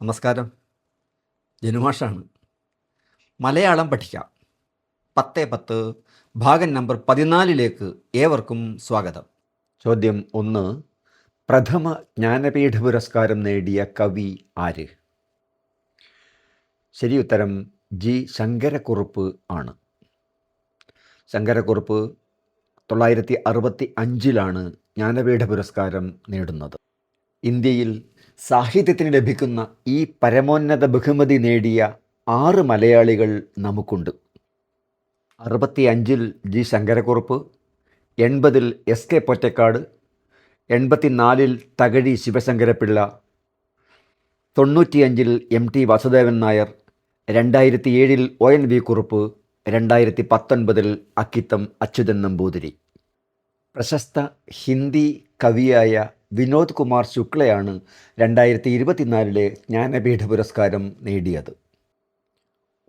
നമസ്കാരം. ജനുമാഷാണ്. മലയാളം പഠിക്കാം. 10-10 ഭാഗം നമ്പർ 14ലേക്ക് ഏവർക്കും സ്വാഗതം. ചോദ്യം 1. പ്രഥമ ജ്ഞാനപീഠ പുരസ്കാരം നേടിയ കവി ആര്? ശരി ഉത്തരം ജി ശങ്കരക്കുറുപ്പ് ആണ്. ശങ്കരക്കുറുപ്പ് 965 ജ്ഞാനപീഠ പുരസ്കാരം നേടുന്നത്. ഇന്ത്യയിൽ സാഹിത്യത്തിന് ലഭിക്കുന്ന ഈ പരമോന്നത ബഹുമതി നേടിയ 6 മലയാളികൾ നമുക്കുണ്ട്. 65 G Sankara Kurup, 80 S K Pottekkatt, 84 Thakazhi Sivasankara Pillai, 95 M T Vasudevan Nair, 2007 O N V Kurup, 2019 Akkitham Achuthan Namboothiri. പ്രശസ്ത ഹിന്ദി കവിയായ വിനോദ് കുമാർ ശുക്ലയാണ് 2024 ജ്ഞാനപീഠ പുരസ്കാരം നേടിയത്.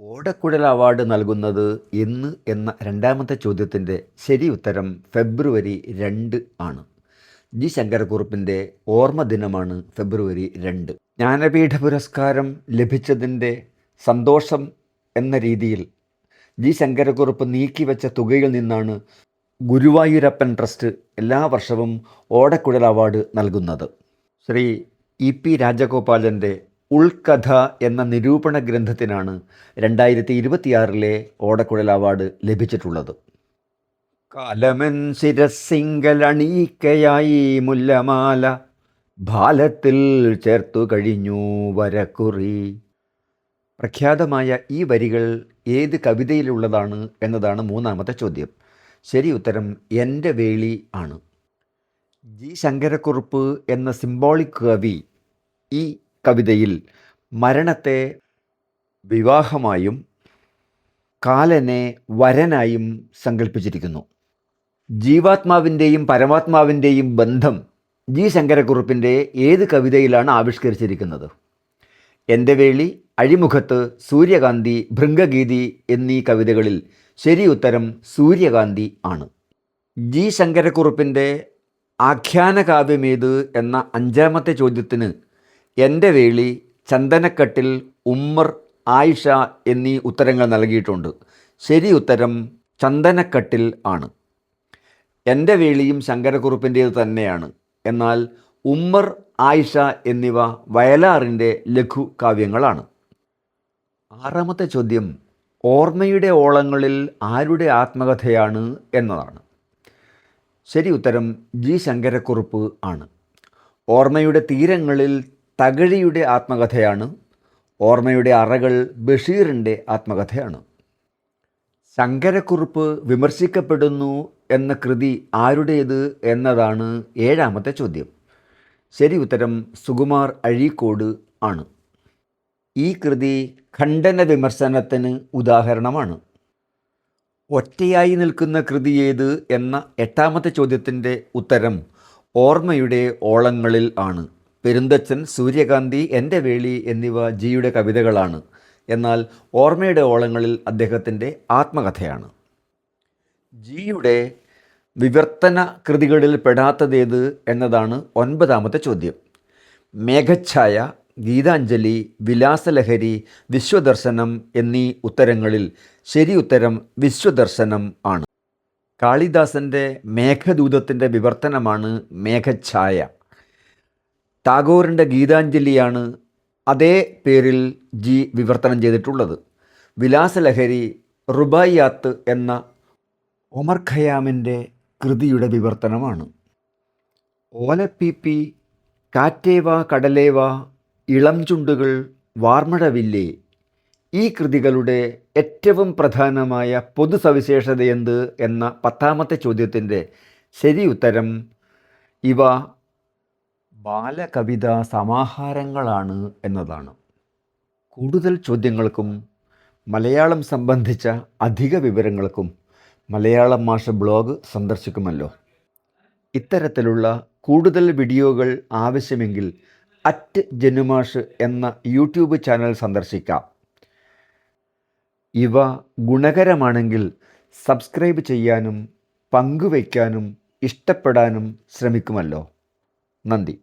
ഓടക്കുഴൽ അവാർഡ് നൽകുന്നത് എന്ന് എന്ന രണ്ടാമത്തെ ചോദ്യത്തിൻ്റെ ശരി ഉത്തരം ഫെബ്രുവരി 2 ആണ്. ജി ശങ്കരക്കുറുപ്പിൻ്റെ ഓർമ്മ ദിനമാണ് ഫെബ്രുവരി 2. ജ്ഞാനപീഠ പുരസ്കാരം ലഭിച്ചതിൻ്റെ സന്തോഷം എന്ന രീതിയിൽ ജി ശങ്കരക്കുറുപ്പ് നീക്കിവെച്ച തുകയിൽ നിന്നാണ് ഗുരുവായൂരപ്പൻ ട്രസ്റ്റ് എല്ലാ വർഷവും ഓടക്കുഴൽ അവാർഡ് നൽകുന്നത്. ശ്രീ ഇ പി രാജഗോപാലൻ്റെ ഉൾക്കഥ എന്ന നിരൂപണ ഗ്രന്ഥത്തിനാണ് 2026 ഓടക്കുഴൽ അവാർഡ് ലഭിച്ചിട്ടുള്ളത്. കാലമൻ ശിരസിങ്കലണീക്കയായി മുല്ലമാല ഭാലത്തിൽ ചേർത്തു കഴിഞ്ഞു വരക്കുറി. പ്രഖ്യാതമായ ഈ വരികൾ ഏത് കവിതയിലുള്ളതാണ് എന്നതാണ് മൂന്നാമത്തെ ചോദ്യം. ശരി ഉത്തരം എൻ്റെ വേളി ആണ്. ജി ശങ്കരക്കുറുപ്പ് എന്ന സിംബോളിക് കവി ഈ കവിതയിൽ മരണത്തെ വിവാഹമായും കാലനെ വരനായും സങ്കല്പിച്ചിരിക്കുന്നു. ജീവാത്മാവിൻ്റെയും പരമാത്മാവിൻ്റെയും ബന്ധം ജി ശങ്കരക്കുറുപ്പിൻ്റെ ഏത് കവിതയിലാണ് ആവിഷ്കരിച്ചിരിക്കുന്നത്? എൻ്റെ വേളി, അഴിമുഖത്ത്, സൂര്യകാന്തി, ഭൃംഗഗീതി എന്നീ കവിതകളിൽ ശരി ഉത്തരം സൂര്യകാന്തി ആണ്. ജി ശങ്കരക്കുറുപ്പിൻ്റെ ആഖ്യാനകാവ്യമേത് എന്ന അഞ്ചാമത്തെ ചോദ്യത്തിന് എൻ്റെ വേളി, ചന്ദനക്കട്ടിൽ, ഉമ്മർ, ആയിഷ എന്നീ ഉത്തരങ്ങൾ നൽകിയിട്ടുണ്ട്. ശരി ഉത്തരം ചന്ദനക്കട്ടിൽ ആണ്. എൻ്റെ വേളിയും ശങ്കരക്കുറുപ്പിൻ്റേത് തന്നെയാണ്. എന്നാൽ ഉമ്മർ, ആയിഷ എന്നിവ വയലാറിൻ്റെ ലഘു കാവ്യങ്ങളാണ്. ആറാമത്തെ ചോദ്യം ഓർമ്മയുടെ ഓളങ്ങളിൽ ആരുടെ ആത്മകഥയാണ് എന്നതാണ്. ശരി ഉത്തരം ജി ശങ്കരക്കുറുപ്പ് ആണ്. ഓർമ്മയുടെ തീരങ്ങളിൽ തകഴിയുടെ ആത്മകഥയാണ്. ഓർമ്മയുടെ അറകൾ ബഷീറിൻ്റെ ആത്മകഥയാണ്. ശങ്കരക്കുറുപ്പ് വിമർശിക്കപ്പെടുന്നു എന്ന കൃതി ആരുടേത് എന്നതാണ് ഏഴാമത്തെ ചോദ്യം. ശരി ഉത്തരം സുകുമാർ അഴീക്കോട് ആണ്. ഈ കൃതി ഖണ്ഡന വിമർശനത്തിന് ഉദാഹരണമാണ്. ഒറ്റയായി നിൽക്കുന്ന കൃതി ഏത് എന്ന എട്ടാമത്തെ ചോദ്യത്തിൻ്റെ ഉത്തരം ഓർമ്മയുടെ ഓളങ്ങളിൽ ആണ്. പെരുന്തച്ചൻ, സൂര്യകാന്തി, എൻ്റെ വേളി എന്നിവ ജിയുടെ കവിതകളാണ്. എന്നാൽ ഓർമ്മയുടെ ഓളങ്ങളിൽ അദ്ദേഹത്തിൻ്റെ ആത്മകഥയാണ്. ജിയുടെ വിവർത്തന കൃതികളിൽ പെടാത്തതേത് എന്നതാണ് ഒൻപതാമത്തെ ചോദ്യം. മേഘഛായ, ഗീതാഞ്ജലി, വിലാസലഹരി, വിശ്വദർശനം എന്നീ ഉത്തരങ്ങളിൽ ശരി ഉത്തരം വിശ്വദർശനം ആണ്. കാളിദാസൻ്റെ മേഘദൂതത്തിൻ്റെ വിവർത്തനമാണ് മേഘഛായ. ടാഗോറിൻ്റെ ഗീതാഞ്ജലിയാണ് അതേ പേരിൽ ജി വിവർത്തനം ചെയ്തിട്ടുള്ളത്. വിലാസലഹരി റുബായിയാത്ത് എന്ന ഒമർ ഖയാമിൻ്റെ കൃതിയുടെ വിവർത്തനമാണ്. ഓലപ്പീപ്പി, കാറ്റേവ കടലേവ, ഇളം ചുണ്ടുകൾ, വാർമഴവില്ലേ ഈ കൃതികളുടെ ഏറ്റവും പ്രധാനമായ പൊതുസവിശേഷതയെന്ത് എന്ന പത്താമത്തെ ചോദ്യത്തിൻ്റെ ശരി ഉത്തരം ഇവ ബാലകവിതാ സമാഹാരങ്ങളാണ് എന്നതാണ്. കൂടുതൽ ചോദ്യങ്ങൾക്കും മലയാളം സംബന്ധിച്ച അധിക വിവരങ്ങൾക്കും മലയാളം മാഷ ബ്ലോഗ് സന്ദർശിക്കുമല്ലോ. ഇത്തരത്തിലുള്ള കൂടുതൽ വീഡിയോകൾ ആവശ്യമെങ്കിൽ @ജനുമാഷ് എന്ന യൂട്യൂബ് ചാനൽ സന്ദർശിക്കാം. ഇവ ഗുണകരമാണെങ്കിൽ സബ്സ്ക്രൈബ് ചെയ്യാനും പങ്കുവയ്ക്കാനും ഇഷ്ടപ്പെടാനും ശ്രമിക്കുമല്ലോ. നന്ദി.